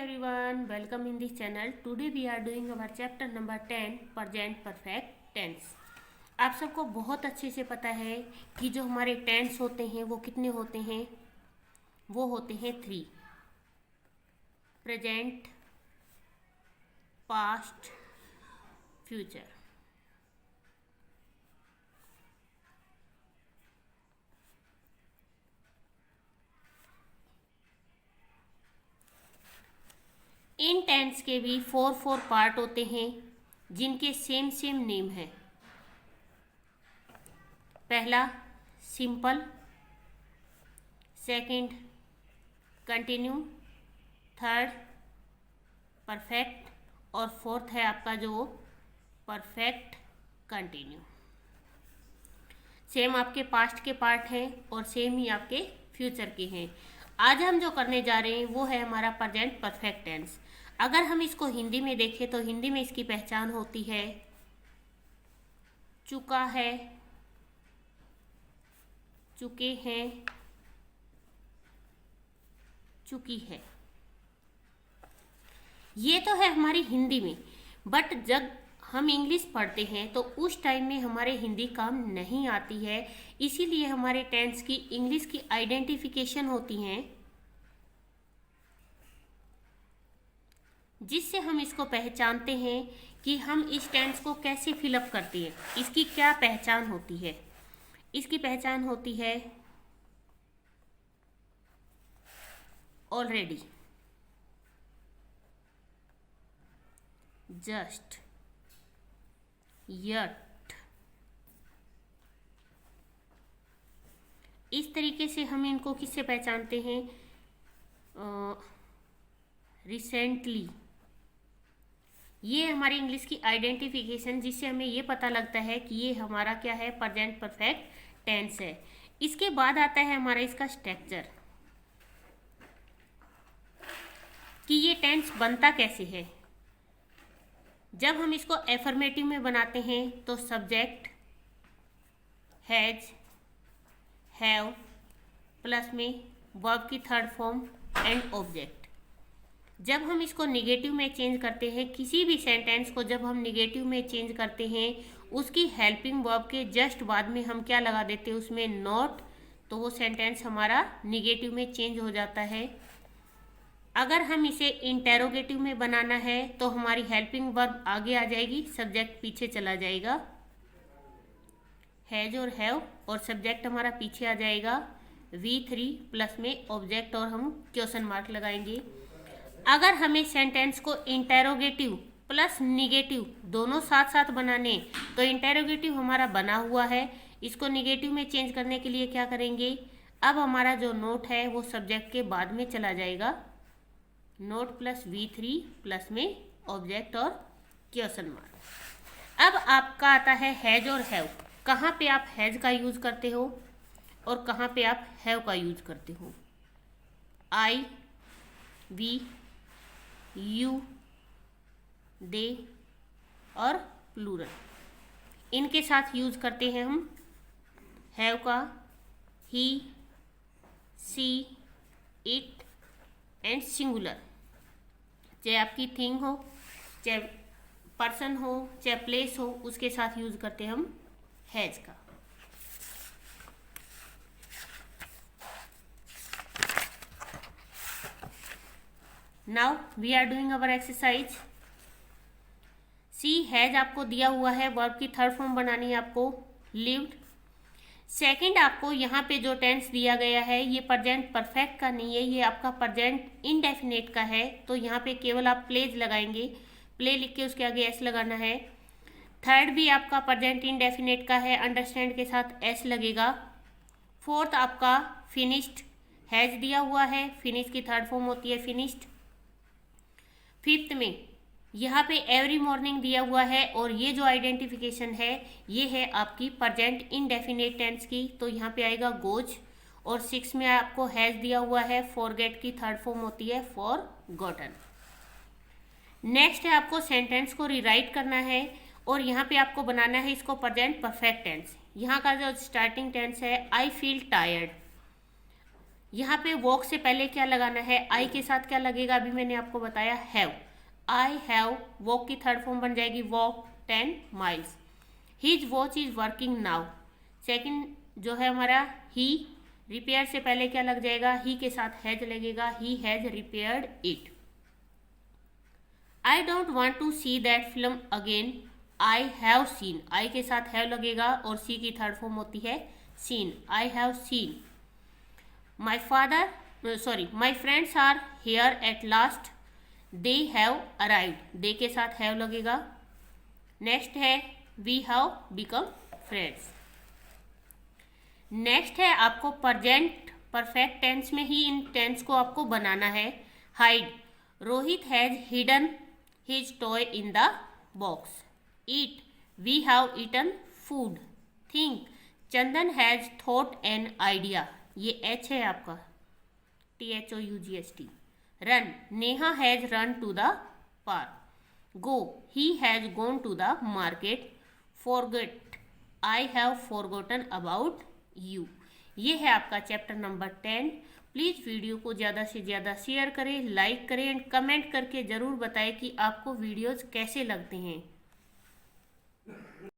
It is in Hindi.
everyone, welcome in this channel. Today we are doing our chapter number 10 present perfect tense. आप सबको बहुत अच्छे से पता है कि जो हमारे टेंस होते हैं वो कितने होते हैं, वो होते हैं 3: प्रेजेंट, पास्ट, फ्यूचर। इन टेंस के भी 4 पार्ट होते हैं जिनके सेम नेम है। पहला simple, second continue, third perfect और फोर्थ है आपका जो परफेक्ट कंटिन्यू। सेम आपके पास्ट के पार्ट हैं और सेम ही आपके फ्यूचर के हैं। आज हम जो करने जा रहे हैं वो है हमारा प्रेजेंट परफेक्ट टेंस। अगर हम इसको हिंदी में देखें तो हिंदी में इसकी पहचान होती है चुका है, चुके हैं, चुकी है। ये तो है हमारी हिंदी में, बट जब हम इंग्लिश पढ़ते हैं तो उस टाइम में हमारे हिंदी काम नहीं आती है। इसीलिए हमारे टेंस की इंग्लिश की आइडेंटिफिकेशन होती हैं, जिससे हम इसको पहचानते हैं कि हम इस टेंस को कैसे फिलअप करते हैं। इसकी क्या पहचान होती है? इसकी पहचान होती है ऑलरेडी, जस्ट, यट। इस तरीके से हम इनको किससे पहचानते हैं? रिसेंटली। ये हमारी इंग्लिश की आइडेंटिफिकेशन, जिससे हमें ये पता लगता है कि ये हमारा क्या है, प्रेजेंट परफेक्ट टेंस है। इसके बाद आता है हमारा इसका स्ट्रक्चर, कि ये टेंस बनता कैसे है। जब हम इसको एफर्मेटिव में बनाते हैं तो सब्जेक्ट हैज, हैव, प्लस में वर्ब की थर्ड फॉर्म एंड ऑब्जेक्ट। जब हम इसको निगेटिव में चेंज करते हैं, किसी भी सेंटेंस को जब हम निगेटिव में चेंज करते हैं, उसकी हेल्पिंग वर्ब के जस्ट बाद में हम क्या लगा देते हैं, उसमें नॉट, तो वो सेंटेंस हमारा निगेटिव में चेंज हो जाता है। अगर हम इसे इंटेरोगेटिव में बनाना है तो हमारी हेल्पिंग वर्ब आगे आ जाएगी, सब्जेक्ट पीछे चला जाएगा, हैज और हैव, और सब्जेक्ट हमारा पीछे आ जाएगा V3 प्लस में ऑब्जेक्ट, और हम क्वेश्चन मार्क लगाएंगे। अगर हमें सेंटेंस को इंटेरोगेटिव प्लस निगेटिव दोनों साथ साथ बनाने, तो इंटेरोगेटिव हमारा बना हुआ है, इसको निगेटिव में चेंज करने के लिए क्या करेंगे, अब हमारा जो नोट है वो सब्जेक्ट के बाद में चला जाएगा, नोट प्लस V3 प्लस में ऑब्जेक्ट और क्वेश्चन मार्क। अब आपका आता है हैज और हैव। कहाँ पे आप हैज का यूज करते हो और कहाँ पे आप हैव का यूज करते हो? आई, वी, यू, दे और प्लूरल, इनके साथ यूज करते हैं हम हैव का ही, सी, इट एंड सिंगुलर। चाहे आपकी थिंग हो, चाहे पर्सन हो, चाहे प्लेस हो, उसके साथ यूज करते हैं हम हैज का। Now we are doing our exercise. See, has आपको दिया हुआ है, वर्ब की थर्ड फॉर्म बनानी है आपको, लिव्ड। सेकंड, आपको यहाँ पे जो टेंस दिया गया है ये प्रेजेंट परफेक्ट का नहीं है, ये आपका प्रेजेंट इंडेफिनेट का है, तो यहाँ पे केवल आप प्लेज लगाएंगे, प्ले लिख के उसके आगे एस लगाना है। थर्ड भी आपका प्रेजेंट इंडेफिनेट का है, अंडरस्टैंड के साथ एस लगेगा। फोर्थ आपका फिनिश्ड, हैज दिया हुआ है, फिनिश की थर्ड फॉर्म होती है फिनिश्ड। फिफ्थ में यहाँ पे एवरी मॉर्निंग दिया हुआ है, और ये जो आइडेंटिफिकेशन है ये है आपकी प्रेजेंट इंडेफिनेट टेंस की, तो यहाँ पे आएगा गोज। और सिक्स में आपको हैज दिया हुआ है, फॉरगेट की थर्ड फॉर्म होती है फॉरगॉटन। नेक्स्ट है आपको सेंटेंस को रिराइट करना है, और यहाँ पे आपको बनाना है इसको प्रेजेंट परफेक्ट टेंस। यहाँ का जो स्टार्टिंग टेंस है आई फील टायर्ड, यहाँ पे वॉक से पहले क्या लगाना है, आई के साथ क्या लगेगा, अभी मैंने आपको बताया हैव, आई हैव, वॉक की थर्ड फॉर्म बन जाएगी walk 10 miles. His watch is working now, second जो है हमारा ही, रिपेयर से पहले क्या लग जाएगा, ही के साथ हैज लगेगा, he has repaired it. I don't want to see that film again, I have seen, I के साथ हैव लगेगा और सी की थर्ड फॉर्म होती है seen, I have seen. My friends are here at last, they have arrived, they के साथ हैव लगेगा। नेक्स्ट है we have become friends. Next है आपको प्रेजेंट परफेक्ट टेंस में ही इन टेंस को आपको बनाना है। Hide, Rohit has hidden his toy in the box. Eat, we have eaten food. Think, Chandan has thought an idea, ये एच है आपका, THOUGHT। Run, Neha has run to the park. Go, he has gone to the market. Forget, I have forgotten about you. ये है आपका चैप्टर नंबर 10। प्लीज़ वीडियो को ज़्यादा से ज़्यादा शेयर करें, लाइक करें एंड कमेंट करके ज़रूर बताएं कि आपको वीडियोज़ कैसे लगते हैं।